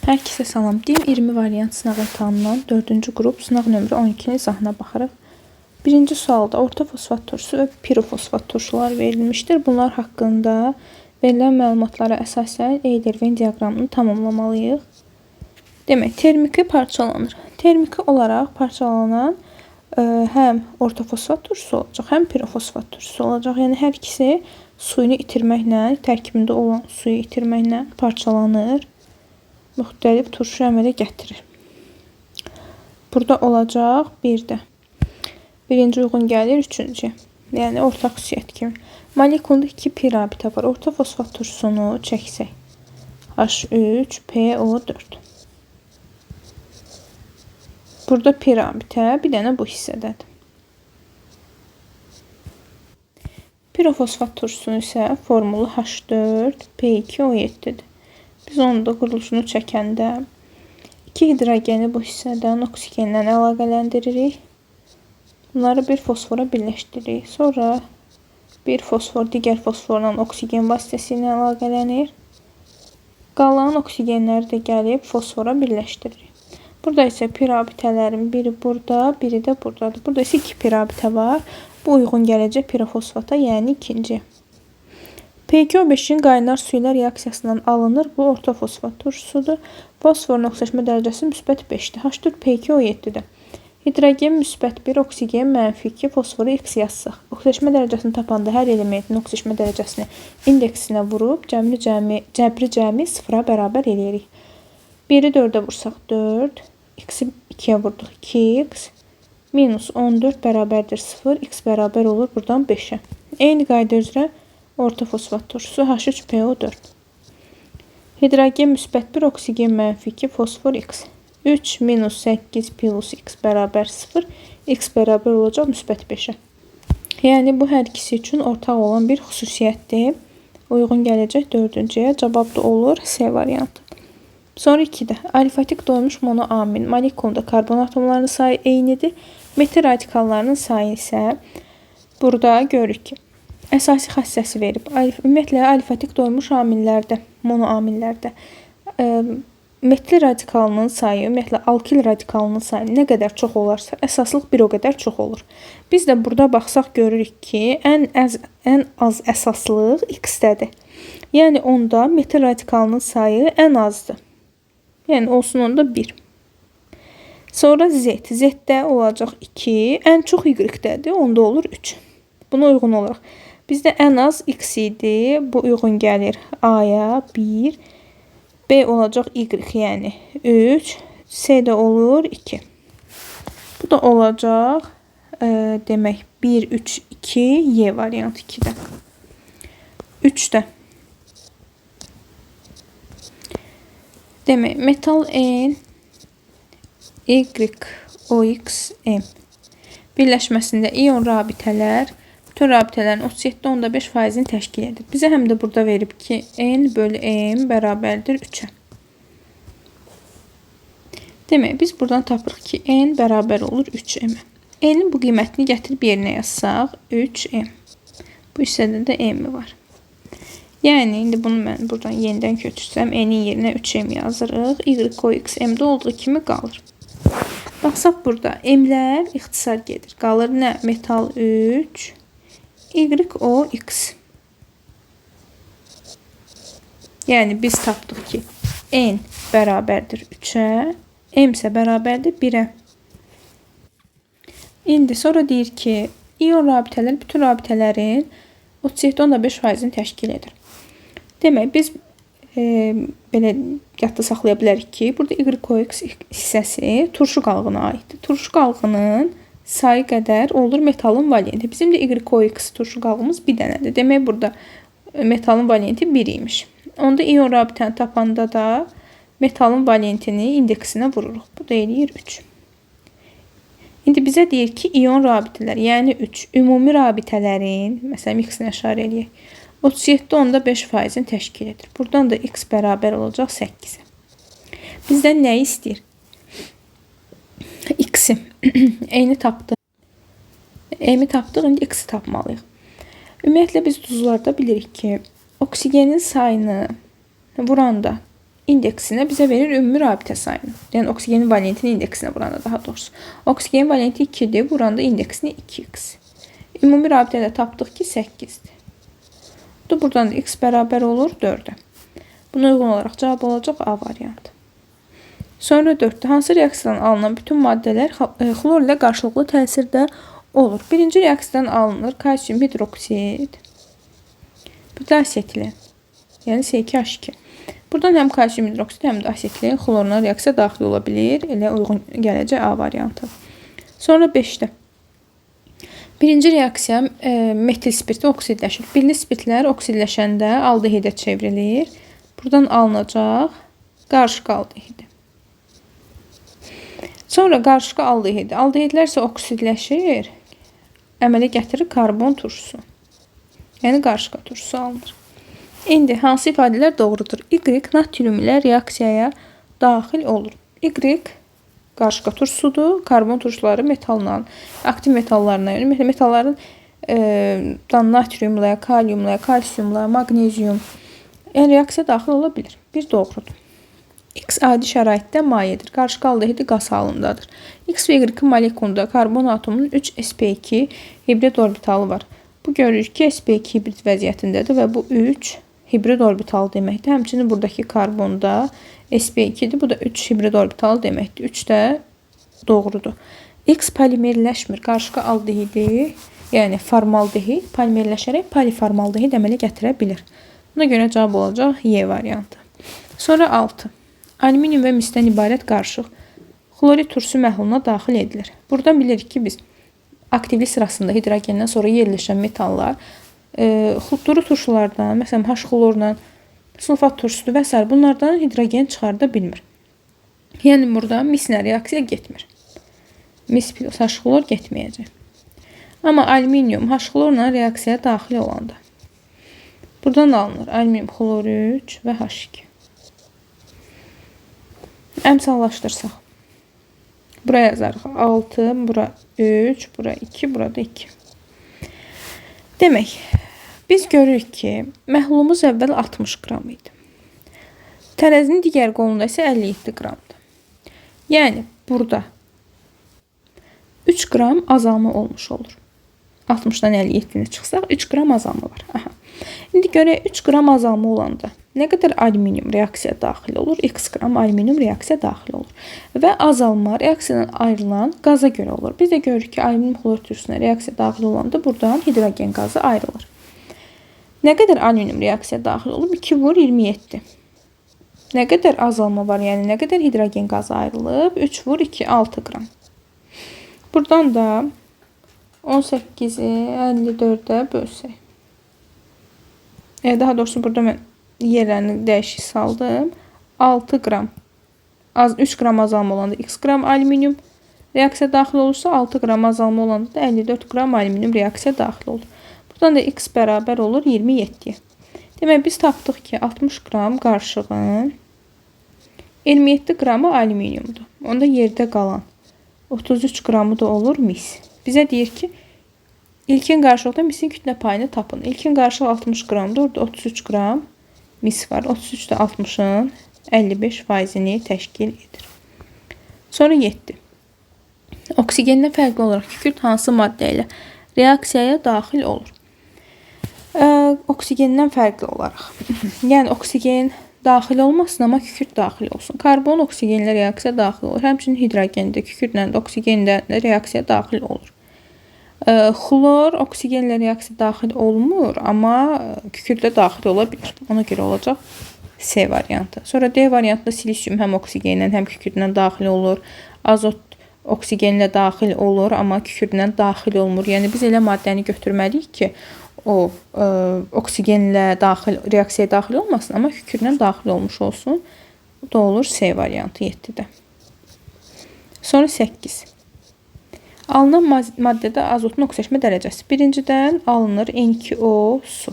Hər kəsə salam. DİM 20 variant sınaq imtahanından 4-cü qrup sınaq nömrə 12-nin izahına baxırıq. Birinci sualda orta fosfat turşusu və pirofosfat turşular verilmişdir. Bunlar haqqında verilən məlumatlara əsasən Eyler-Venn diaqramını tamamlamalıyıq. Demək, termiki parçalanır. Termiki olaraq parçalanan həm orta fosfat turşusu olacaq, həm pirofosfat turşusu olacaq. Yəni hər ikisi suyunu itirməklə, tərkibində olan suyu itirməklə parçalanır. Müxtəlif turşu əmələ gətirir. Burada olacaq bir də. Birinci uyğun gəlir, üçüncü. Yəni ortaq xüsusiyyət kimi. Molekulunda 2 pi rabitə var. Orta fosfat turşusunu çəksək. H3PO4. Burada pi rabitə bir dənə bu hissədədir. Pirofosfat turşusunun isə formulu H4P2O7-dir. Biz onun da quruluşunu çəkəndə 2 hidrogeni bu hissədən oksigenlə əlaqələndiririk. Bunları bir fosfora birləşdiririk. Sonra bir fosfor digər fosforla oksigen vasitəsilə əlaqələnir. Qalan oksigenləri də gəlib fosfora birləşdiririk. Burada isə pi rabitələrin biri burada, biri də buradadır. Burada isə 2 pi rabitə var. Bu uyğun gələcək pirofosfata, yəni ikinci. PgO5-in qaynar su ilə reaksiyasından alınır. Bu orta fosfat turşusudur. Fosforun oksidaşma dərəcəsi -5-dir. H4PgO7-dir. Hidrogen -1, oksigen -2, fosforu x yazsaq. Oksidaşma dərəcəsini tapanda hər elementin oksidaşma dərəcəsini indeksinə vurub cəbri cəmi 0-a bərabər eləyirik. 1-i 4-ə vursaq 4, x-i 2-yə vurduq 2x, -14 bərabərdir 0, x bərabər olur buradan 5-ə. Eyni qayda üzrə orta fosfat turşusu H3PO4. Hidrogen -1, oksigen -2, fosfor x. 3 - 8 plus x bərabər 0, x bərabər olacaq -5-ə. Yəni bu hər ikisi üçün ortaq olan bir xüsusiyyətdir. Uyğun gələcək 4-cüyə. Cavab da olur C variantı. Sonra 2-də alifatik doymuş monoamin molekulunda karbon atomlarının sayı eynidir. Metil radikallarının sayı isə burada görürük ki, əsasi xassəsi verib. Ümumiyyətlə, alifatik doymuş amillərdə, monoamillərdə metil radikalının sayı, ümumiyyətlə, alkil radikalının sayı nə qədər çox olarsa, əsaslıq bir o qədər çox olur. Biz də burada baxsaq görürük ki, ən az əsaslıq x-dədir. Yəni, onda metil radikalının sayı ən azdır. Yəni, olsun onda 1. Sonra Z. Z-də olacaq 2, ən çox y-dədir, onda olur 3. Buna uyğun olaraq. Bizdə ən az x idi. Bu uyğun gəlir A-ya 1. B olacaq y, yəni 3. C-də olur 2. Bu da olacaq demək 1, 3, 2, Y variantı 2-də. 3-də. Demək, metal N, Y, OX, M birləşməsində ion rabitələr bütün rabitələrin 37,5%-ni təşkil edir. Bizə həm də burada verib ki, N bölü M bərabərdir 3-ə. Demək, biz buradan tapırıq ki, N bərabər olur 3M. N'in bu qiymətini gətirib yerinə yazsaq, 3M. Bu hissədə də M var. Yəni, indi bunu mən buradan yenidən köçürsəm, N'in yerinə 3M yazırıq. YOX M'də olduğu kimi qalır. Baxsaq burada, M'lər ixtisar gedir. Qalır nə? Metal 3, YOX. Yəni, biz tapdıq ki, N bərabərdir 3-ə, M isə bərabərdir 1-ə. İndi sonra deyir ki, ion rabitələr bütün rabitələrin 37,5%-ni təşkil edir. Demək, biz belə yadda saxlaya bilərik ki, burada YOX hissəsi turşu qalığına aiddir. Turşu qalığının sayı qədər olur metalın valenti. Bizim də YOX turşu qalığımız bir dənədir. Demək, burada metalın valenti 1 imiş. Onda ion rabitəni tapanda da metalın valentini indeksinə vururuq. Bu da eləyir 3. İndi bizə deyir ki, ion rabitələr, yəni 3, ümumi rabitələrin, məsələn, x-nə işarə eləyək, 37,5%-ni təşkil edir. Buradan da x bərabər olacaq 8-ə. Bizdən nəyi istəyir? X-i. Eyni tapdıq. M-i tapdıq, indi x-i tapmalıyıq. Ümumiyyətlə, biz duzlarda bilirik ki, oksigenin sayını vuranda indeksinə bizə verir ümumi rabitə sayını. Yəni oksigenin valentinin indeksinə vuranda daha doğrusu. Oksigenin valenti 2-dir, vuranda indeksini 2x. Ümumi rabitədə tapdıq ki 8-dir. Buradan da x bərabər olur 4-ə. Buna uyğun olaraq cavab olacaq A variantı. Sonra 4-də hansı reaksiyadan alınan bütün maddələr xlor ilə qarşılıqlı təsirdə olur? Birinci reaksiyadan alınır kalsium hidroksid, bir də asetilin, yəni C2H2. Buradan həm kalsium hidroksid, həm də asetilin xlorla reaksiya daxil ola bilir. Elə uyğun gələcək A variantı. Sonra 5-də. Birinci reaksiya metil spirti oksidləşir. Birli spirtlər oksidləşəndə aldehidə çevrilir. Buradan alınacaq qarışqa aldehidi. Sonra qarışqa aldehidi. Aldehidlər isə oksidləşir, əmələ gətirir karbon turşusu. Yəni qarışqa turşusu alınır. İndi hansı ifadələr doğrudur? Y natrium ilə reaksiyaya daxil olur. Y qarışqa turşusudur. Karbon turşuları metalların, aktiv metallarına, yəni metalların natriumla, kaliumla, kalsiumla, magnezium reaksiya daxil ola bilir. Bir doğrudur. X adi şəraitdə mayedir. Qarışqa aldehidi qaz halındadır. X və Y molekulunda karbon atomunun 3 sp2 hibrid orbitalı var. Bu görürük ki sp2 hibrid vəziyyətindədir və bu 3 hibrid orbital deməkdir. Həmçinin buradakı karbonda sp2-dir. Bu da 3 hibrid orbital deməkdir. 3 də doğrudur. X polimerləşmir. Qarışqa aldehidi, yəni formaldehid polimerləşərək poliformaldehid əmələ gətirə bilir. Buna görə cavab olacaq Y variantı. Sonra 6. Alüminium və misdən ibarət qarışıq xlorid turşusu məhluluna daxil edilir. Buradan bilirik ki biz aktivlik sırasında hidrogendən sonra yerləşən metallar duru turşulardan, məsələn H xlorla sulfat turşusu və s. bunlardan hidrogen çıxarda bilmir. Yəni burada mislə reaksiya getmir. Mis plus H xlor getməyəcək. Amma alüminium H xlorla reaksiyaya daxil olanda buradan alınır alüminium xlor 3 və H2. Əmsallaşdırsaq. Buraya yazarıq 6, bura 3, bura 2, burada 2. Demək, biz görürük ki, məhlulumuz əvvəl 60 qram idi. Tərəzinin digər qolunda isə 57 qramdır. Yəni, burada 3 qram azalma olmuş olur. 60-dan 57-ni çıxsaq, 3 qram azalma var. Aha. İndi görək, 3 qram azalma olanda nə qədər alüminium reaksiya daxil olur? X qram alüminium reaksiya daxil olur. Və azalma reaksiyadan ayrılan qaza görə olur. Biz də görürük ki, alüminium xlor turşusuna reaksiya daxil olanda buradan hidrogen qazı ayrılır. Nə qədər alüminium reaksiya daxil olub? 2 vur 27. Nə qədər azalma var? Yəni, nə qədər hidrogen qazı ayrılıb? 3 vur 2, 6 qram. Buradan da 18-i 54-ə bölsək. Daha doğrusu burada mən yerlərini dəyişik saldım. 6 qram, 3 qram azalma olanda x qram alüminium reaksiya daxil olursa, 6 qram azalma olanda da 54 qram alüminium reaksiya daxil olur. Buradan da x bərabər olur 27-yə. Demək, biz tapdıq ki, 60 qram qarışığın 27 qramı alüminiumdur. Onda yerdə qalan 33 qramı da olur mis. Bizə deyir ki, ilkin qarışıqda misin kütlə payını tapın. İlkin qarışıq 60 qramdır. Orada 33 qram mis var. 33 də 60-ın 55%-ni təşkil edir. Sonra 7. Oksigendən fərqli olaraq kükürt hansı maddə ilə reaksiyaya daxil olur? Oksigendən fərqli olaraq. Yəni, oksigen daxil olmasın, amma kükürt daxil olsun. Karbon oksigenlə reaksiya daxil olur. Həmçinin hidrogendə, kükürtlə də oksigendə reaksiya daxil olur. Xlor oksigenlə reaksiya daxil olmur, amma kükürdlə daxil ola bilir. Ona görə olacaq C variantı. Sonra D variantında silisium həm oksigenlə, həm kükürdlə daxil olur. Azot oksigenlə daxil olur, amma kükürdlə daxil olmur. Yəni, biz elə maddəni götürməliyik ki, o oksigenlə reaksiyaya daxil olmasın, amma kükürdlə daxil olmuş olsun. Bu da olur C variantı 7-də. Sonra 8. Alınan maddədə azotun oksidaşma dərəcəsi. Birincidən alınır N2O su.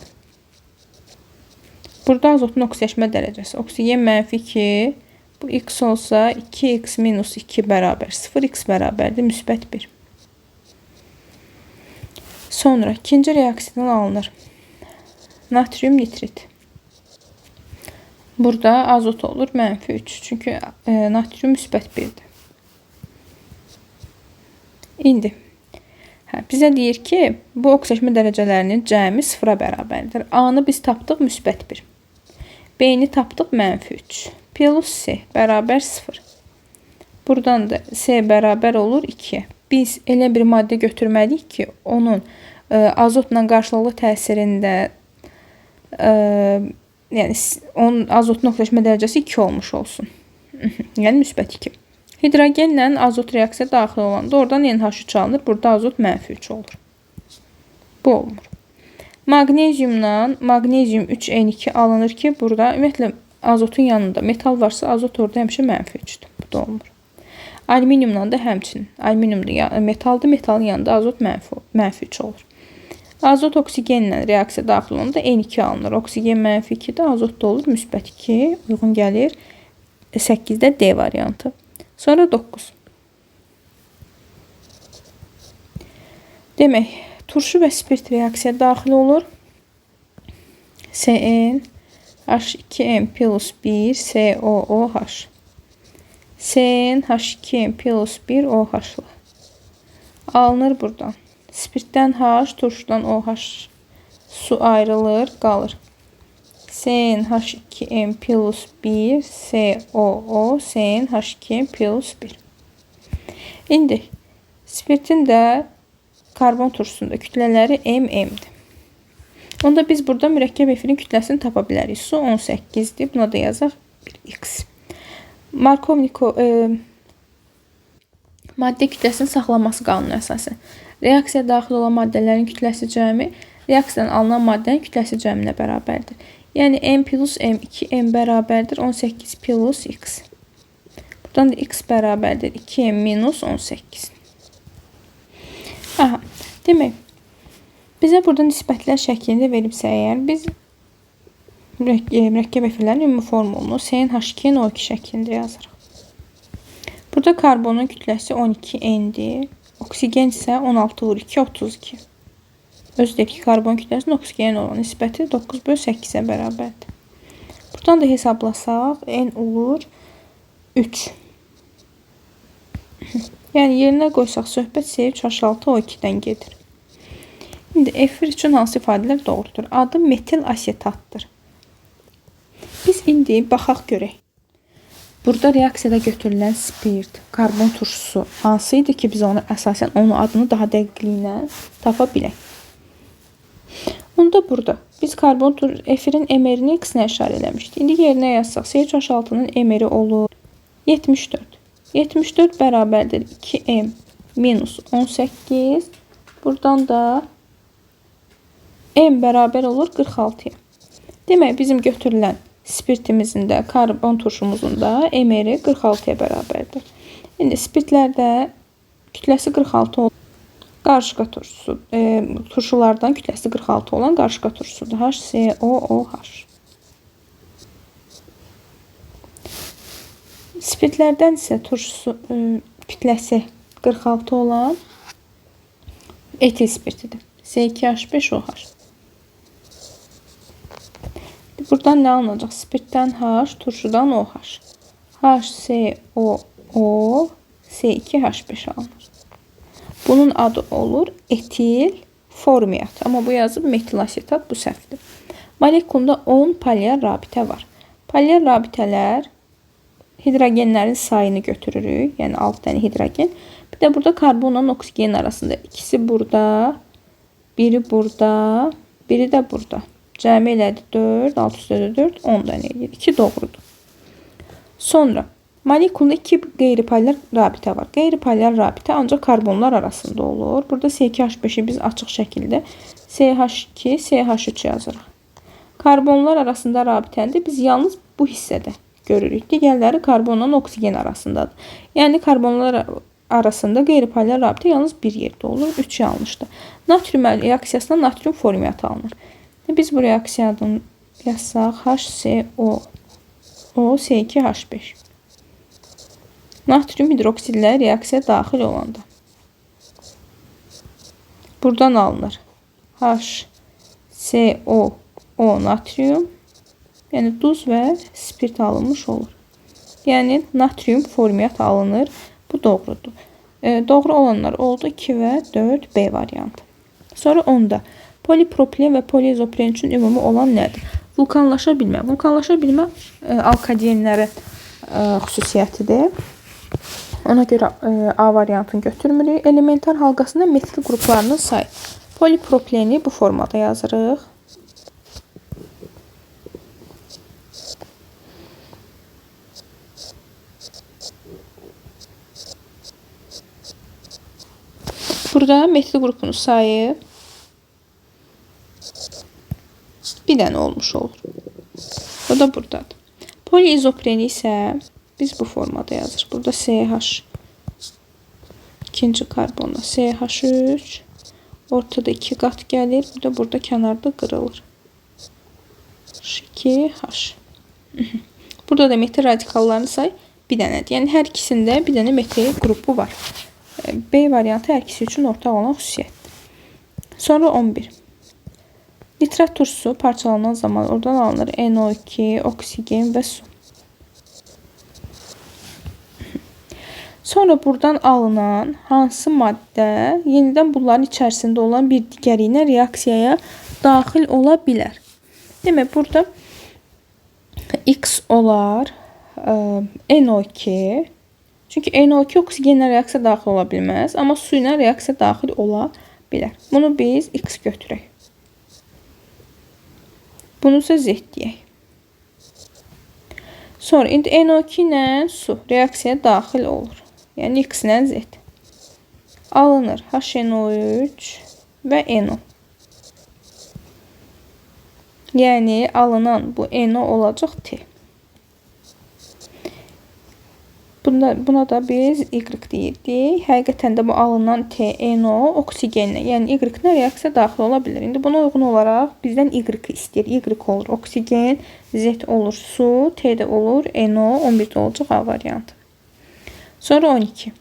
Burada azotun oksidaşma dərəcəsi. Oksigen -2, bu x olsa 2x minus 2 bərabər 0x bərabərdir müsbət 1. Sonra ikinci reaksiyadan alınır natrium nitrit. Burada azot olur -3. Çünki natrium müsbət 1-dir. İndi bizə deyir ki, bu oksidaşma dərəcələrinin cəmi 0-a bərabərdir. A-nı biz tapdıq müsbət 1. B-ni tapdıq -3. Plus C bərabər 0. Buradan da C bərabər olur 2. Biz elə bir maddə götürməliyik ki, onun azotla qarşılıqlı təsirində yəni onun azotun oksidaşma dərəcəsi 2 olmuş olsun. Yəni müsbət 2. Hidrogenlə azot reaksiya daxil olanda oradan NH3 alınır. Burada azot -3 olur. Bu olmur. Magneziumla magnezium 3N2 alınır ki, burada ümumiyyətlə azotun yanında metal varsa azot orada həmişə -3'dür. Bu da olmur. Alüminiumla da həmçinin. Alüminium da metaldır. Metalın yanında azot -3 olur. Azot oksigenlə reaksiya daxil olanda N2 alınır. Oksigen -2-də azot da olur müsbət 2. Uyğun gəlir 8-də D variantı. Sonra 9. Demək, turşu və spirt reaksiya daxil olur. CN H2M plus 1 COOH. CN H2M plus 1 OH alınır buradan. Spirtdən H, turşudan OH su ayrılır, qalır. CN H2M plus 1 COO CN H2M plus 1. İndi spirtin də karbon turşusunda kütlələri mm'dir. Onda biz burada mürəkkəb efirin kütləsini tapa bilərik. Su 18'dir. Buna da yazaq 1x. Markovnikov maddə kütləsinin saxlanması qanunu əsasən. Reaksiya daxil olan maddələrin kütləsi cəmi reaksiyadan alınan maddənin kütləsi cəminə bərabərdir. Yəni m plus m2 m bərabərdir 18 plus x. Buradan da x bərabərdir 2m minus 18. Aha, demək, bizə burada nisbətlər şəklində verilibsə əgər, biz mürəkkəb efirlərin ümumi formulunu CnH2NO2 şəklində yazırıq. Burada karbonun kütləsi 12N'dir. Oksigen isə 16/2 32. Özdəki karbon kütləsinin oksigen olan nisbəti 9/8-ə bərabərdir. Buradan da hesablasaq N olur 3. Yəni yerinə qoysaq söhbət C3H6O2-dən gedir. İndi efir üçün hansı ifadələr doğrudur? Adı metil asetatdır. Biz indi baxaq görək. Burada reaksiyada götürülən spirt, karbon turşusu hansıydı ki, biz onu əsasən onun adını daha dəqiqliklə tapa bilək. Onda burada biz karbon efirin emerini x-nə işarə eləmişdik. İndi yerinə yazsaq CH6-nın emeri olur 74. 74 bərabərdir 2m minus 18. Buradan da m bərabər olur 46'ya. Demək, bizim götürülən spirtimizin də, karbon turşumuzun da emeri 46'ya bərabərdir. İndi spirtlərdə kütləsi 46 olan qarışqa turşusu, turşulardan kütləsi 46 olan qarışqa turşusudur. HCOOH. Spirtlərdən isə turşusu kütləsi 46 olan etil spirtidir. C2H5OH. Buradan nə alınacaq? Spirtdən H, turşudan OH. HCOO C2H5 alınır. Bunun adı olur etil formiat. Amma bu yazıb metil asetat, bu səhvdir. Molekulunda 10 polyar rabitə var. Polyar rabitələr hidrogenlərin sayını götürürük. Yəni 6 dənə hidrogen. Bir də burada karbonla oksigen arasında. İkisi burada, biri burada, biri də burada. Cəmi elədi 4, 6 üstədə 4, 10 dənə edir. 2 doğrudur. Sonra molekulda 2 qeyri-polyar rabitə var. Qeyri-polyar rabitə ancaq karbonlar arasında olur. Burada C2H5-i biz açıq şəkildə CH2, CH3 yazırıq. Karbonlar arasında rabitəni biz yalnız bu hissədə görürük. Digərləri karbonla oksigen arasındadır. Yəni karbonlar arasında qeyri-polyar rabitə yalnız bir yerdə olur. 3 yanlışdır. Natrium reaksiyasında natrium formiatı alınır. Biz bu reaksiyanın yazsaq HCO C2H5. Natrium hidroksidlə reaksiya daxil olanda. Buradan alınır HCO natrium Yəni duz və spirt alınmış olur. Yəni natrium formiat alınır. Bu doğrudur. Doğru olanlar oldu 2 və 4 B variantı. Sonra 10-da polipropilen və poliizopiren üçün ümumi olan nədir? Vulkanlaşa bilmə. Vulkanlaşa bilmə alkadenlərin xüsusiyyətidir. Ona görə A variantını götürmürük. Elementar halqasında metil qruplarının sayı. Polipropileni bu formada yazırıq. Burada metil qrupunun sayı bir dənə olmuş olur. O da buradadır. Poliizopreni isə biz bu formada yazırıq. Burada CH ikinci karbonla CH3 ortada 2 qat gəlir. Bir də burada kənarda qırılır. 2H. Burada da metil radikallarının sayı bir dənədir. Yəni hər ikisində bir dənə metil qrupu var. B variantı hər ikisi üçün ortaq olan xüsusiyyətdir. Sonra 11. Nitrat turşusu parçalanan zaman oradan alınır NO2, oksigen və su. Sonra buradan alınan hansı maddə yenidən bunların içərisində olan bir digəri ilə reaksiyaya daxil ola bilər? Demək, burada X olar NO2. Çünki NO2 oksigenlə reaksiya daxil ola bilməz, amma su ilə reaksiya daxil ola bilər. Bunu biz X götürək. Bunu isə Z deyək. Sonra indi NO2 ilə su reaksiyaya daxil olur. Yəni X ilə Z. Alınır HNO3 və NO. Yəni alınan bu NO olacaq T. Buna da biz Y deyirdik. Həqiqətən də bu alınan T, NO oksigenlə, yəni Y-nə reaksiya daxil ola bilər. İndi buna uyğun olaraq bizdən Y istəyir. Y olur oksigen, Z olur su, T də olur NO, 11 də olacaq A variantı. Sonra 12.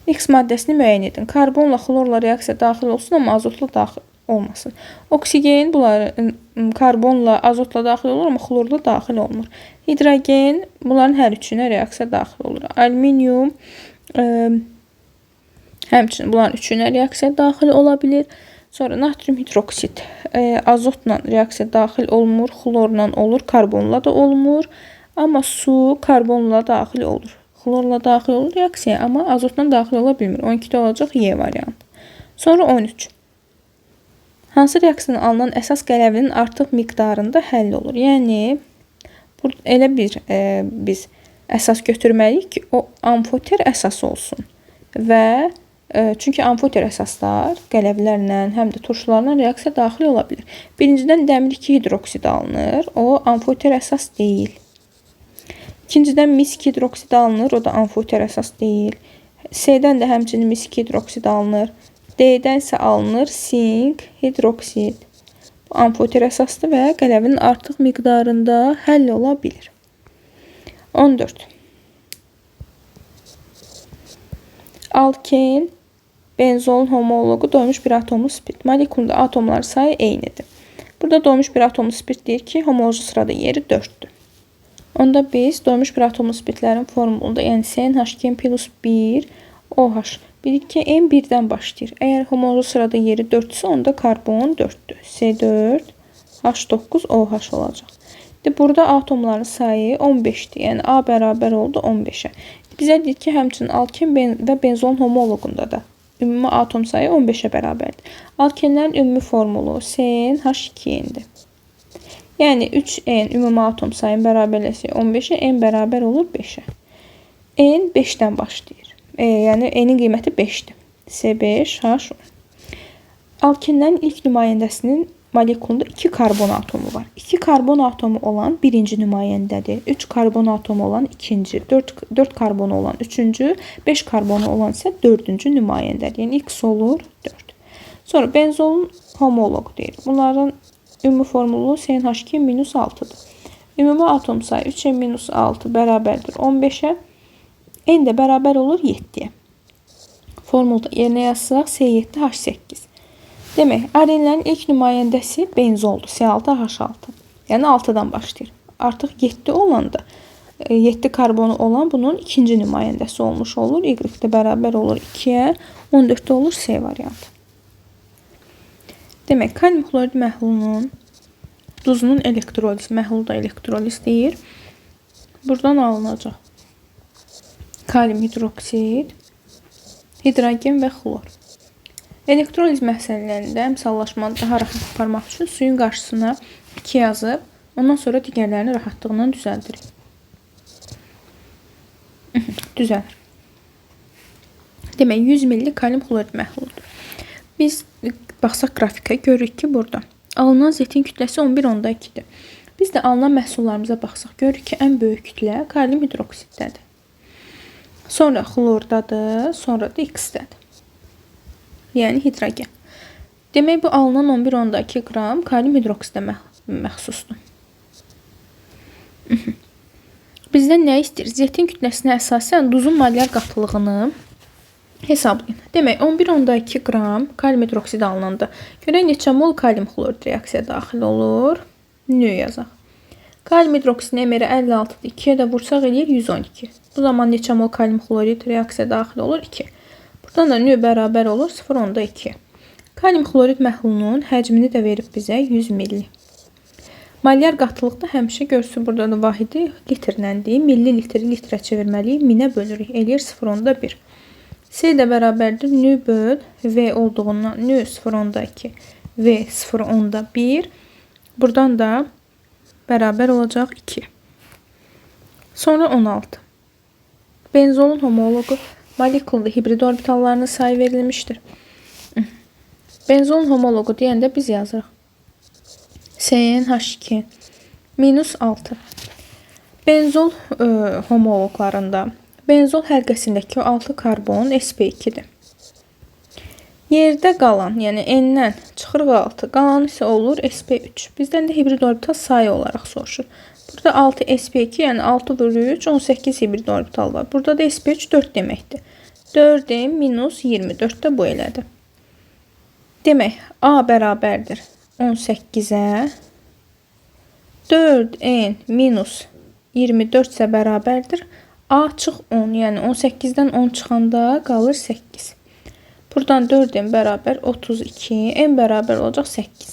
X maddəsini müəyyən edin. Karbonla xlorla reaksiya daxil olsun, amma azotla daxil olmasın. Oksigen bunları karbonla, azotla daxil olur, amma xlorla daxil olmur. Hidrogen bunların hər üçünə reaksiya daxil olur. Alüminium həmçinin bunların üçünə reaksiya daxil ola bilir. Sonra natrium hidroksid azotla reaksiya daxil olmur, xlorla olur, karbonla da olmur. Amma su karbonla daxil olur. Xlorla daxil olur reaksiyaya, amma azotla daxil ola bilmir. 12-də olacaq Y variantı. Sonra 13. Hansı reaksiyadan alınan əsas qələvinin artıq miqdarında həll olur? Yəni, elə bir biz əsas götürməliyik ki, o amfoter əsas olsun. Və çünki amfoter əsaslar qələvlərlə, həm də turşularla reaksiya daxil ola bilir. Birincidən dəmir 2 hidroksid alınır. O amfoter əsas deyil. İkincidən mis 2 hidroksid alınır. O da amfoter əsas deyil. C-dən də həmçinin mis 2 hidroksid alınır. D-dən isə alınır sink hidroksid. Bu amfoter əsasdır və qələvinin artıq miqdarında həll ola bilir. 14. Alken, benzolun homologu doymuş bir atomlu spirt. Molekulunda atomlar sayı eynidir. Burada doymuş bir atomlu spirt deyir ki, homoloji sırada yeri 4'dür. Onda biz doymuş bir atomlu spirtlərin formulunda, yəni CnH2 plus 1 OH. Bilirik ki, N1-dən başlayır. Əgər homoloji sırada yeri 4-dürsə, onda karbon 4-dür. C4, H9, OH olacaq. Burada atomların sayı 15-dir. Yəni A bərabər oldu 15-ə. Bizə deyir ki, həmçinin alken və benzolun homologunda da ümumi atom sayı 15-ə bərabərdir. Alkenlərin ümumi formulu CnH2-dir. Yəni 3N ümumi atom sayının bərabərləsi 15-ə, N bərabər olur 5-ə. N 5-dən başlayır. Yəni N'in qiyməti 5-dir. C5H10. Alkenlərin ilk nümayəndəsinin molekulunda 2 karbon atomu var. 2 karbon atomu olan birinci nümayəndədir. 3 karbon atomu olan ikinci, 4 karbonu olan üçüncü, 5 karbonu olan isə dördüncü nümayəndədir. Yəni X olur 4. Sonra benzolun homologu deyil. Bunların ümumi formulu CnH2-6'dır. Ümumi atom sayı 3n-6 bərabərdir 15-ə. N də bərabər olur 7-yə. Formulda yerinə yazsaq C7H8. Demək, arenlərin ilk nümayəndəsi benzoldur. C6H6. Yəni 6-dan başlayır. Artıq 7 olanda 7 karbonu olan bunun ikinci nümayəndəsi olmuş olur. Y də bərabər olur 2-yə. 14-də olur C variantı. Demək, kalium xlorid məhlulunun duzunun elektroliz, məhlulu da elektroliz deyir. Buradan alınacaq kalium hidroksid, hidrogen və xlor. Elektroliz məsələlərində əmsallaşmanı daha rahat aparmaq üçün suyun qarşısına 2 yazıb, ondan sonra digərlərini rahatlıqla düzəldirik. Düzəlir. Demək, 100 ml kalium xlorid məhluludur. Biz baxsaq qrafikə görürük ki, burada alınan zetin kütləsi 11,2-dir. Biz də alınan məhsullarımıza baxsaq görürük ki, ən böyük kütlə kalium hidroksiddədir. Sonra xlordadır, sonra da X-dədir. Yəni hidrogen. Demək, bu alınan 11,2 qram kalium hidroksidə məxsusdur. Bizdən nə istəyir? Zetin kütləsinə əsasən duzun molyar qatılığını hesablayın. Demək, 11,2 qram kalium hidroksidi alınanda görək neçə mol kalium xlorid reaksiyaya daxil olur. Nö yazaq. Kalium hidroksidin emeri 56-dır. 2-yə də vursaq eləyir 112. Bu zaman neçə mol kalium xlorid reaksiyaya daxil olur? 2. Buradan da nö bərabər olur 0,2. Kalium xlorid məhlulunun həcmini də verib bizə 100 ml. Molyar qatılıqda həmişə görsün, burada da vahidi litrləndir. Millilitri litrə çevirməliyik. 1000-ə bölürük. Eləyir 0,1. C də bərabərdir. Nö böl V olduğundan nö 0,2. V 0,1. Buradan da bərabər olacaq 2. Sonra 16. Benzolun homologu molekulda hibrid orbitallarının sayı verilmişdir. Benzolun homologu deyəndə biz yazırıq. CnH2 minus 6. Benzol homologlarında benzol həlqəsindəki 6 karbon sp2-dir. Yerdə qalan, yəni N-dən çıxırıq 6, qalan isə olur sp3. Bizdən də hibrid orbital sayı olaraq soruşur. Burada 6 sp2, yəni 6 bölü 3, 18 hibrid orbital var. Burada da sp3 4 deməkdir. 4n minus 24 də bu elədir. Demək, A bərabərdir 18-ə. 4n minus 24 isə bərabərdir. A çıx 10, yəni 18-dən 10 çıxanda qalır 8. Buradan 4n bərabər 32, n bərabər olacaq 8.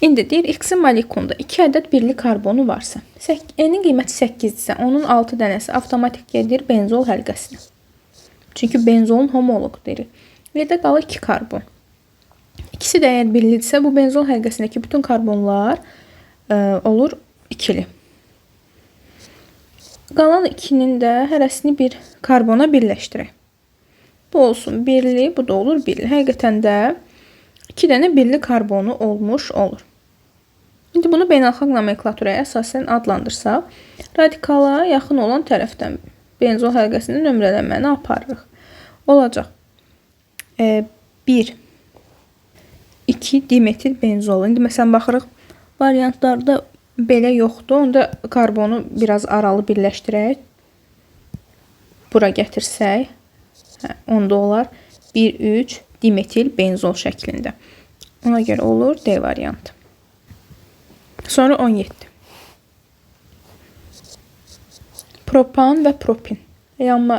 İndi deyir, X-in molekulunda 2 ədəd birli karbonu varsa, n-in qiyməti 8-dirsə, onun 6 dənəsi avtomatik gedir benzol həlqəsinə. Çünki benzolun homologu deyirik. Yerdə qalır 2 karbon. İkisi də əgər birlidirsə, bu benzol həlqəsindəki bütün karbonlar olur ikili. Qalan 2-nin də hərəsini bir karbona birləşdirək. Bu olsun birli, bu da olur birli. Həqiqətən də 2 dənə birli karbonu olmuş olur. İndi bunu beynəlxalq nomenklaturaya əsasən adlandırsaq, radikala yaxın olan tərəfdən benzol həlqəsində nömrələnməni aparırıq. Olacaq 1, 2 dimetil benzol. İndi məsələn baxırıq, variantlarda belə yoxdur. Onda karbonu biraz aralı birləşdirək. Bura gətirsək, onda olar 1,3 dimetil benzol şəklində. Ona görə olur D variantı. Sonra 17. Propan və propin. Yanma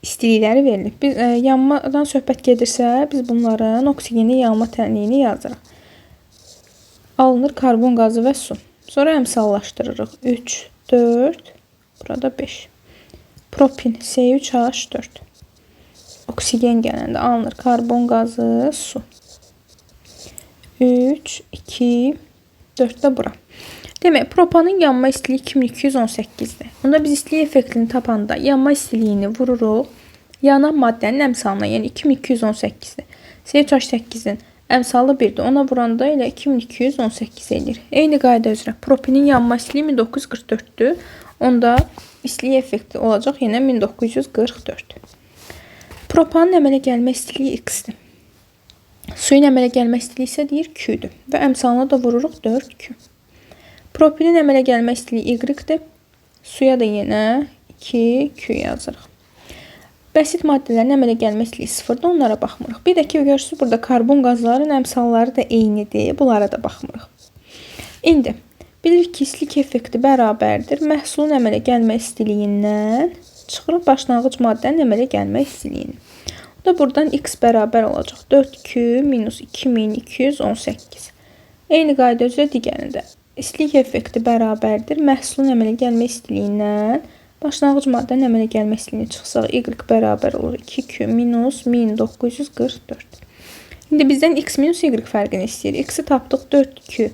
istilikləri verilir. Biz yanmadan söhbət gedirsə, biz bunların oksigenin yanma tənliyini yazırıq. Alınır karbon qazı və su. Sonra əmsallaşdırırıq. 3, 4, burada 5. Propin C3H4. Oksigen gələndə alınır karbon qazı, su. 3, 2, 4 də bura. Demək, propanın yanma istiliyi 2218-dir. Onda biz istilik effektini tapanda yanma istiliyini vururuq yanan maddənin əmsalına, yəni 2218-dir. C3H8-in əmsalı 1-dir. Ona vuranda elə 2218 edir. Eyni qayda üzrə propinin yanma istiliyi 1944-dür. Onda istilik effekti olacaq yenə 1944. Propanın əmələ gəlmə istiliyi X-dir. Suyun əmələ gəlmə istiliyi isə deyir Q-dür. Və əmsalına da vururuq 4Q. Propilin əmələ gəlmə istiliyi Y-dir. Suya da yenə 2Q yazırıq. Bəsit maddələrin əmələ gəlmə istiliyi sıfırdır, onlara baxmırıq. Bir də ki, görürsünüz, burada karbon qazlarının əmsalları da eynidir, bunlara da baxmırıq. İndi, bilirik ki, istilik effekti bərabərdir. Məhsulun əmələ gəlmə istiliyindən çıxırıq başlanğıc maddənin əmələ gəlmə istiliyini. O da buradan x bərabər olacaq. 4Q minus 2218. Eyni qayda üzrə digərində. İstilik effekti bərabərdir. Məhsulun əmələ gəlmə istiliyindən başlanğıc maddənin əmələ gəlmə istiliyini çıxsaq, y bərabər olur 2Q minus 1944. İndi bizdən x minus y fərqini istəyir. X-i tapdıq 4Q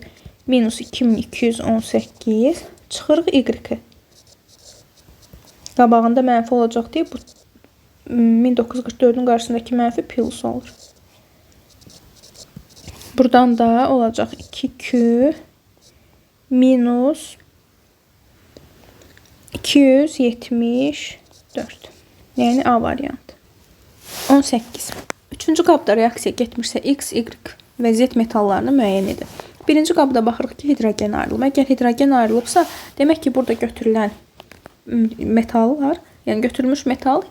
minus 2218. Çıxırıq y-i. Qabağında mənfi olacaq deyə bu 1944-ün qarşısındakı mənfi plus olur. Buradan da olacaq 2Q minus 274. Yəni A variantı. 18. Üçüncü qabda reaksiya getmirsə X, Y və Z metallarını müəyyən edin. Birinci qabda baxırıq ki, hidrogen ayrılma. Əgər hidrogen ayrılıbsa, demək ki, burada götürülən metallar, yəni götürülmüş metal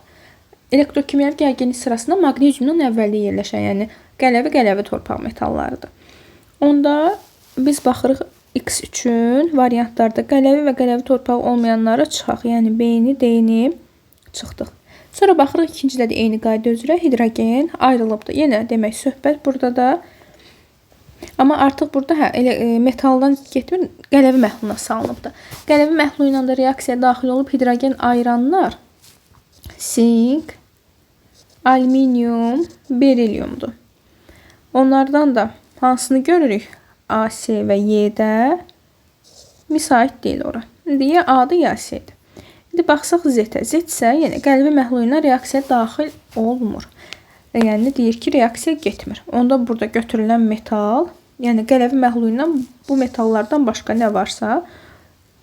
elektrokimyəvi gərginlik sırasında maqneziumdan əvvəldə yerləşən, yəni qələvi torpaq metallarıdır. Onda biz baxırıq X üçün variantlarda qələvi və qələvi torpaq olmayanları çıxaq. Yəni B-ni, D-ni çıxdıq. Sonra baxırıq ikincidə də eyni qayda üzrə hidrogen ayrılıbdır. Yenə demək söhbət burada da. Amma artıq burada metaldan getmir, qələvi məhluluna salınıbdır. Qələvi məhlulu ilə də reaksiyaya daxil olub hidrogen ayıranlar sink, alüminium, berilyumdur. Onlardan da hansını görürük? A, C və Y-də müsait deyil ora. İndi ya A-dır, ya C-dir. İndi baxsaq Z-ə. Z isə yəni qələvi məhlulu ilə reaksiyaya daxil olmur. Yəni deyir ki, reaksiya getmir. Onda burada götürülən metal, yəni qələvi məhlulu ilə bu metallardan başqa nə varsa,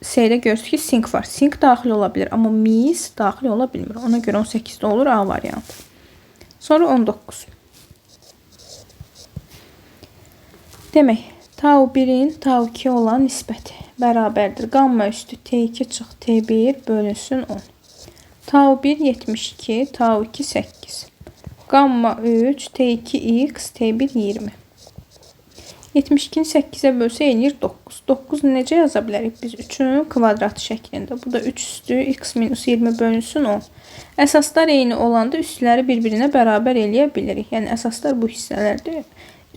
C-də görürsünüz ki, sink var. Sink daxil ola bilir, amma mis daxil ola bilmir. Ona görə 18-də olur A variantı. Sonra 19. Demək, tau 1-in tau 2 olan nisbəti bərabərdir. Qamma üstü T2 çıx T1 bölünsün 10. Tau 1 72, tau 2 8. Qamma 3 T2x T1 20. 72-ni 8-ə bölsə eləyir 9. 9 necə yaza bilərik biz? 3-ün kvadratı şəklində. Bu da 3 üstü x minus 20 bölünsün 10. Əsaslar eyni olanda üstləri bir-birinə bərabər eləyə bilirik. Yəni əsaslar bu hissələrdir.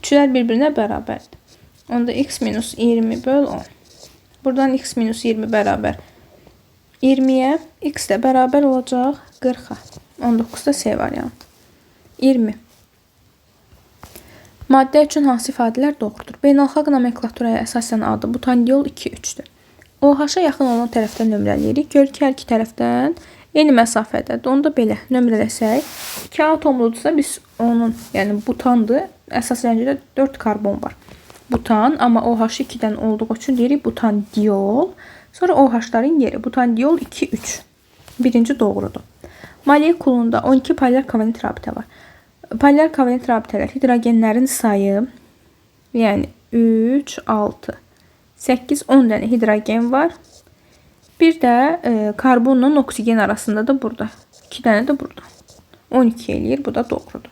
Üçlər bir-birinə bərabərdir. Onda x minus 20 böl 10. Buradan x minus 20 bərabər 20-yə. X də bərabər olacaq 40-a. 19-da C variantı. 20. Maddə üçün hansı ifadələr doğrudur? Beynəlxalq nomenklaturaya əsasən adı butandiol 2,3-dür. OH-a yaxın olan tərəfdən nömrələyirik. Gör ki, hər iki tərəfdən eyni məsafədədir. Onu da belə nömrələsək. 2 atomludursa biz onun, yəni butandır. Əsas rəngində 4 karbon var. Butan, amma OH 2-dən olduğu üçün deyirik butandiol. Sonra OH-ların yeri butandiol 2,3. Birinci doğrudur. Molekulunda 12 polyar kovalent rabitə var. Polyar kovalent rabitələr hidrogenlərin sayı, yəni 3, 6, 8, 10 dənə hidrogen var. Bir də karbonla oksigen arasında da burada. 2 dənə də burada. 12 eləyir, bu da doğrudur.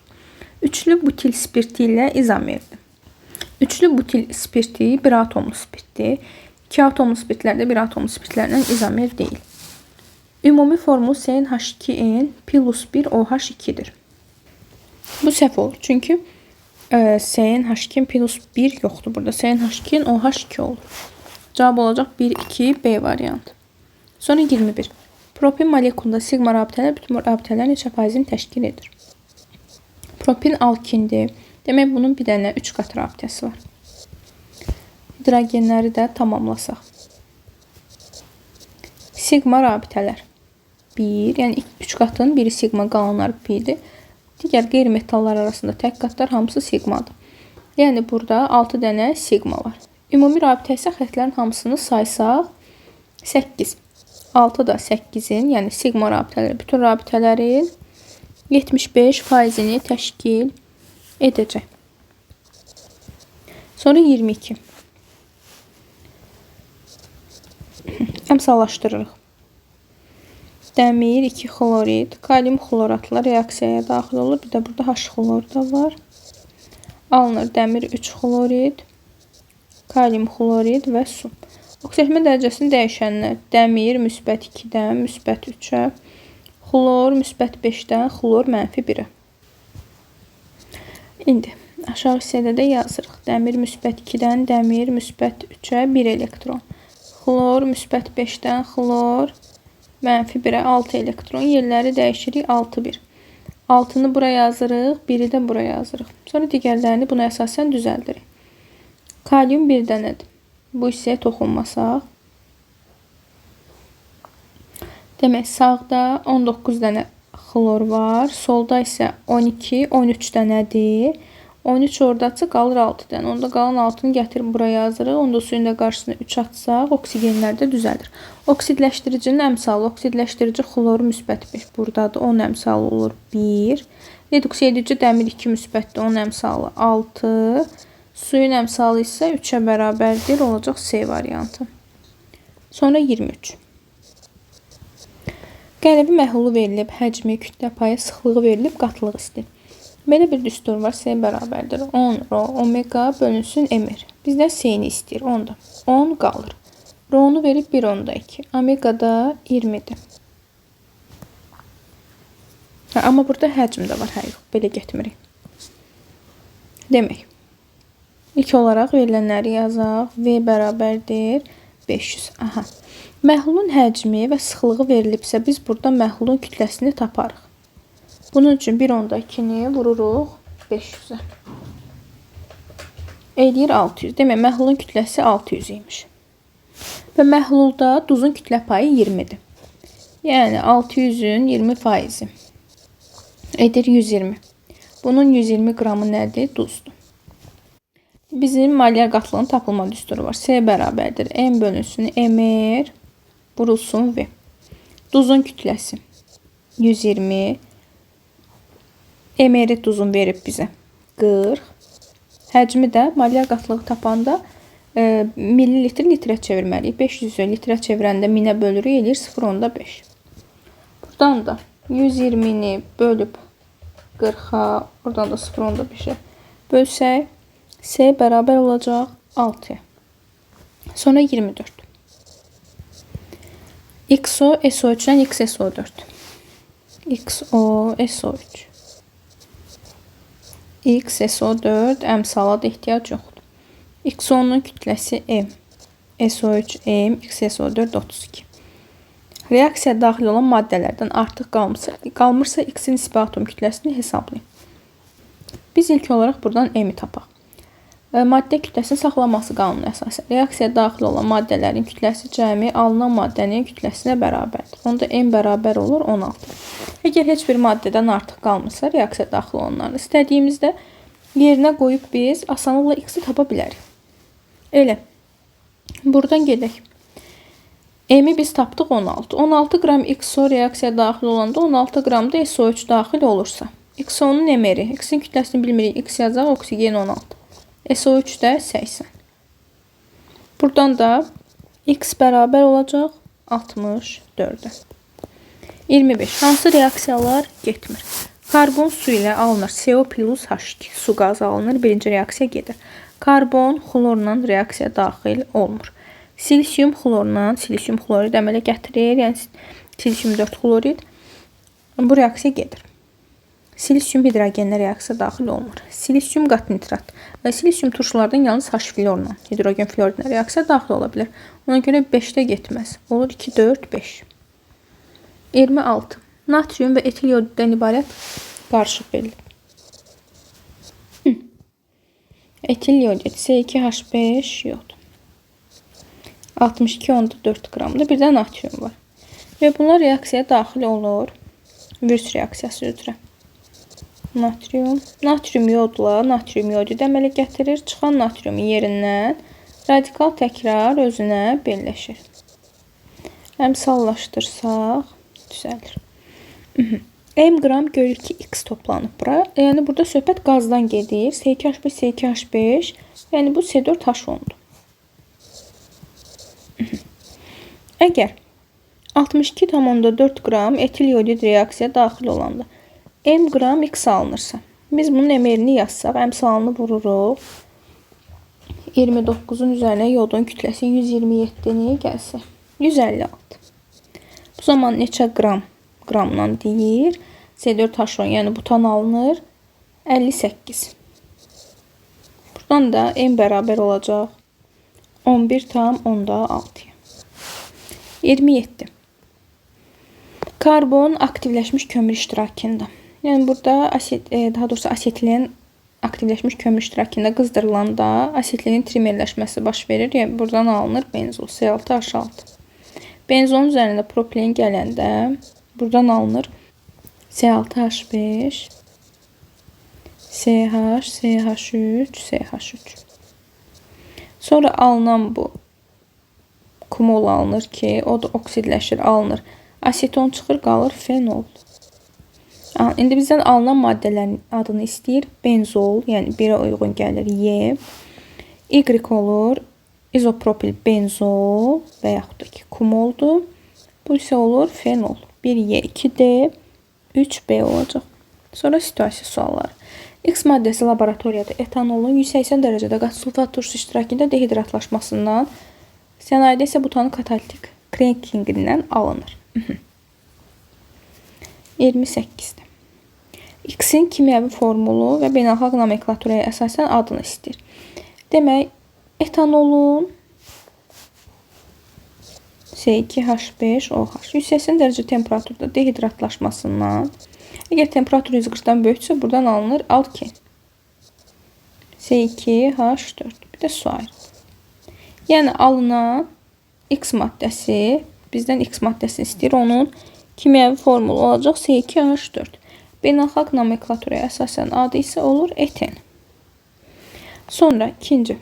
Üçlü butil spirti ilə izomerdir. Üçlü butil spirti bir atomlu spirtdir. 2 atomlu spirtlərdə bir atomlu spirtlərlə izomer deyil. Ümumi formulu CnH2n plus 1 OH2-dir. Bu səhv olur. Çünki CnH2n plus 1 yoxdur burada. CnH2n OH2 olur. Cavab olacaq 1, 2, B variantı. Sonra 21. Propin molekulunda sigma rabitələr bütün rabitələrin neçə faizini təşkil edir? Propin alkindir. Demək, bunun bir dənə 3 qat rabitəsi var. Hidrogenləri də tamamlasaq. Sigma rabitələr 1, yəni 3 qatın biri sigma, qalanları pi-dir. Digər qeyri-metallar arasında tək qatlar hamısı sigmadır. Yəni burada 6 dənə sigma var. Ümumi rabitə isə xətlərin hamısını saysaq 8. 6 da 8-in, yəni sigma rabitələri, bütün rabitələrin 75%-ni təşkil edəcək. Sonra 22. Əmsallaşdırırıq. Dəmir 2 xlorid, kalium xloratla reaksiyaya daxil olur. Bir də burada H xloru da var. Alınır dəmir 3 xlorid, kalium xlorid və su. Oksidaşma dərəcəsini dəyişənlər: dəmir -2-dən -3-ə, xlor -5-dən xlor -1-ə. İndi aşağı hissədə də yazırıq. Dəmir -2-dən dəmir -3-ə 1 elektron. Xlor -5-dən xlor -1-ə 6 elektron. Yerləri dəyişirik 6-1. 6-nı bura yazırıq, 1-i də bura yazırıq. Sonra digərlərini buna əsasən düzəldirik. Kalium 1 dənədir. Bu hissəyə toxunmasaq. Demək, sağda 19 dənə xlor var. Solda isə 12, 13 dənədir. 13 oradacı qalır 6 dənə. Onda qalan 6-nı gətirib buraya yazırıq. Onda suyun da qarşısına 3 atsaq, oksigenlər də düzəldir. Oksidləşdiricinin əmsalı, oksidləşdirici xlor -5 buradadır. Onun əmsalı olur 1. Reduksiya edici dəmir 2 müsbətdir. Onun əmsalı 6. Suyun əmsalı isə 3-ə bərabərdir. Olacaq C variantı. Sonra 23. Qələbi məhlulu verilib, həcmi, kütlə payı, sıxlığı verilib, qatılıq istəyir. Belə bir düstur var. C bərabərdir 10 rho omega bölünsün mr. Bizdən C-ni istəyir. 10'da. 10 qalır. Rho-nu verib 1/2. Omega da 20'dir. Amma burada həcm də var. Yox, belə getmirik. Demək. İlk olaraq verilənləri yazaq. V bərabərdir 500. Aha. Məhlulun həcmi və sıxlığı verilibsə, biz burada məhlulun kütləsini taparıq. Bunun üçün 1/2'ni vururuq 500'ə. Eləyir 600. Demək, məhlulun kütləsi 600 imiş. Və məhlulda duzun kütlə payı 20'dir. Yəni 600'ün 20% edir 120. Bunun 120 qramı nədir? Duzdur. Bizim molyar qatılığın tapılma düsturu var. C bərabərdir M bölünsün mr vurulsun V. Duzun kütləsi 120. mr duzun verib bizə 40. Həcmi də molyar qatılığı tapanda millilitr litrə çevirməliyik. 500'ü litrə çevirəndə 1000'ə bölürük, eləyir 0,5. Buradan da 120'ni bölüb 40'a, buradan da 0,5'ə bölsək, C bərabər olacaq 6'ya. Sonra 24. XO SO3'dən XSO4. XO SO3. XSO4 əmsala da ehtiyac yoxdur. XO-nun kütləsi M. SO3 M, XSO4 32. Reaksiya daxil olan maddələrdən artıq qalmırsa X-in nisbi atom kütləsini hesablayın. Biz ilk olaraq buradan M-i tapaq. Maddə kütləsinin saxlanması qanunu əsasən reaksiyaya daxil olan maddələrin kütləsi cəmi alınan maddənin kütləsinə bərabərdir. Onda M bərabər olur 16. Əgər heç bir maddədən artıq qalmırsa reaksiyaya daxil olanları istədiyimizdə yerinə qoyub biz asanlıqla X-i tapa bilərik. Elə. Buradan gedək. M-i biz tapdıq 16. 16 qram XO reaksiyaya daxil olanda 16 qram da SO3 daxil olursa. XO-nun mr-i, X-in kütləsini bilmirik. X yazaq, oksigen 16. SO3 də 80. Buradan da X bərabər olacaq 64'ə. 25. Hansı reaksiyalar getmir? Karbon su ilə alınır. CO plus H2 su qazı alınır. Birinci reaksiya gedir. Karbon xlorla reaksiya daxil olmur. Silisium xlorla silisium xlorid əmələ gətirir. Yəni silisium 4 xlorid. Bu reaksiya gedir. Silisium hidrogenlə reaksiya daxil olmur. Silisium qat nitrat. Silisium turşulardan yalnız H florla hidrogen floridlə reaksiya daxil ola bilər. Ona görə 5'də getməz. Olur 2, 4, 5. 26. Natrium və etil yoddan ibarət qarışıq verilir. Etil yodid C2H5 yod. 62,4 qramda bir də natrium var. Və bunlar reaksiyaya daxil olur. Virs reaksiyası üzrə. Natrium yodla natrium yodid əmələ gətirir. Çıxan natriumun yerindən radikal təkrar özünə birləşir. Əmsallaşdırsaq düzəlir. M qram görürük ki X toplanıb bura. Yəni burada söhbət qazdan gedir. C2H5, C2H5. Yəni bu C4H10'dur. Əgər 62,4 qram etil yodid reaksiya daxil olanda m qram X alınırsa, biz bunun emerini yazsaq, əmsalını vururuq. 29-un üzərinə yodun kütləsi 127-ni gəlsə, 156. Bu zaman neçə qram? Qramdan deyir. C4H10, yəni butan alınır. 58. Buradan da M bərabər olacaq 11,6. 27. Karbon aktivləşmiş kömür iştirakında. Yəni burada daha doğrusu asetilen aktivləşmiş kömür iştirakında qızdırılanda asetilenin trimerləşməsi baş verir. Yəni buradan alınır benzol C6H6. Benzolun üzərində propilen gələndə buradan alınır C6H5, CH, CH3, CH3. Sonra alınan bu kumol alınır ki, o da oksidləşir, alınır. Aseton çıxır, qalır fenol. İndi bizdən alınan maddələrin adını istəyir. Benzol, yəni 1-ə uyğun gəlir Y. Y olur, izopropil benzol və yaxud da ki, kumoldur. Bu isə olur fenol. 1Y, 2D, 3B olacaq. Sonra situasiya sualları. X maddəsi laboratoriyada etanolun 180 dərəcədə qat sulfat turşusu iştirakında dehidratlaşmasından, sənayedə isə butanın katalitik crakingindən alınır. 28-də. X-in kimyəvi formulu və beynəlxalq nomenklaturaya əsasən adını istəyir. Demək, etanolun C2H5OH 180 dərəcə temperaturda dehidratlaşmasından, əgər temperatur 140-dan böyüksə, buradan alınır alken. C2H4. Bir də su ayrılır. Yəni alınan X maddəsi, bizdən X maddəsini istəyir. Onun kimyəvi formulu olacaq C2H4. Beynəlxalq nomenklaturaya əsasən adı isə olur eten. Sonra ikinci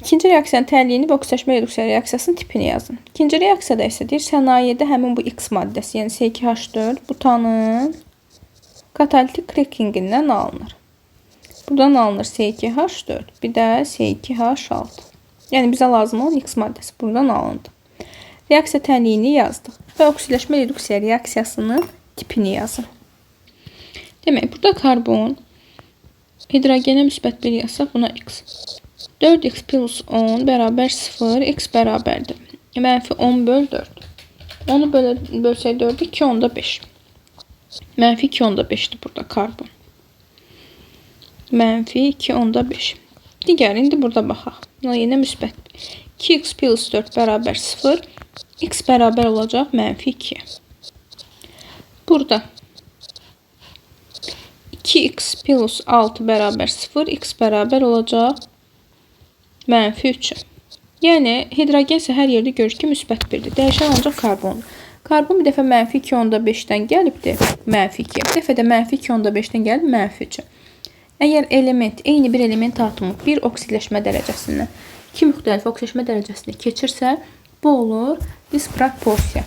reaksiyanın tənliyini və oksidləşmə reduksiya reaksiyasının tipini yazın. İkinci reaksiyada isə deyir, sənayedə həmin bu X maddəsi, yəni C2H4 butanın katalitik crakingindən alınır. Buradan alınır C2H4, bir də C2H6. Yəni bizə lazım olan X maddəsi buradan alındı. Reaksiya tənliyini yazdıq və oksidləşmə reduksiya reaksiyasının tipini yazın. Demək, burada karbon hidrogenə müsbət 1 yazsaq, buna X. 4x plus 10 bərabər 0, x bərabərdir. Mənfi 10 böl 4. 10'u bölsək 4'ü 2 onda 5. Mənfi 2 onda 5'dir burada karbon. Mənfi 2 onda 5. Digər, indi burada baxaq. Yenə müsbət. 2x plus 4 bərabər 0, x bərabər olacaq mənfi 2. Burada 2x plus 6 bərabər 0, x bərabər olacaq mənfi 3. Yəni, hidrogen isə hər yerdə görür ki, müsbət 1'dir. Dəyişən ancaq karbondur. Karbon bir dəfə mənfi 2 onda 5'dən gəlibdir, mənfi 2. Bir dəfə də mənfi 2 onda 5'dən gəlib, mənfi 3. Əgər element, eyni bir element atomu bir oksidləşmə dərəcəsindən, iki müxtəlif oksidləşmə dərəcəsində keçirsə, bu olur disproporsiya.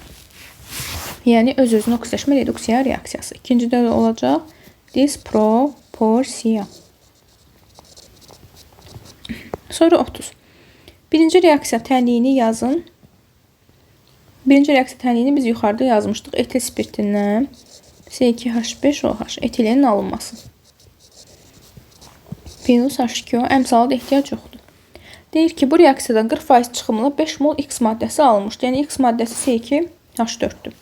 Yəni, öz-özünə oksidləşmə reduksiya reaksiyası. İkincidə də olacaq disproporsiya. Sonra 30. Birinci reaksiya tənliyini yazın. Birinci reaksiya tənliyini biz yuxarıda yazmışdıq. Etil spirtindən C2H5OH etilenin alınması. Plus H2O əmsalı da ehtiyac yoxdur. Deyir ki, bu reaksiyadan 40% çıxımla 5 mol X maddəsi alınmışdır. Yəni X maddəsi C2H4'dür.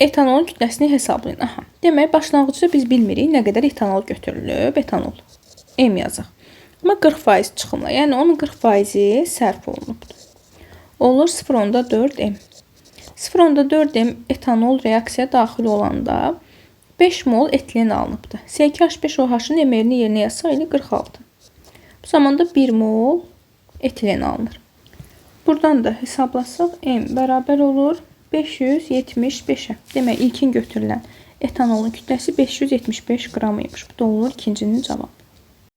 Etanolun kütləsini hesablayın. Aha. Demək, başlanğıcda biz bilmirik nə qədər etanol götürülüb. Etanol. M yazaq. Amma 40% çıxımla, yəni onun 40%-i sərf olunubdur. Olur 0,4 M. 0,4 M etanol reaksiya daxil olanda 5 mol etilen alınıbdır. C2H5OH-ın emerini yerinə yazsaq ilə 46. Bu zamanda 1 mol etilen alınır. Buradan da hesablasaq M bərabər olur 575'ə. Demək, ilkin götürülən etanolun kütləsi 575 qram imiş. Bu da olur ikincinin cavabı.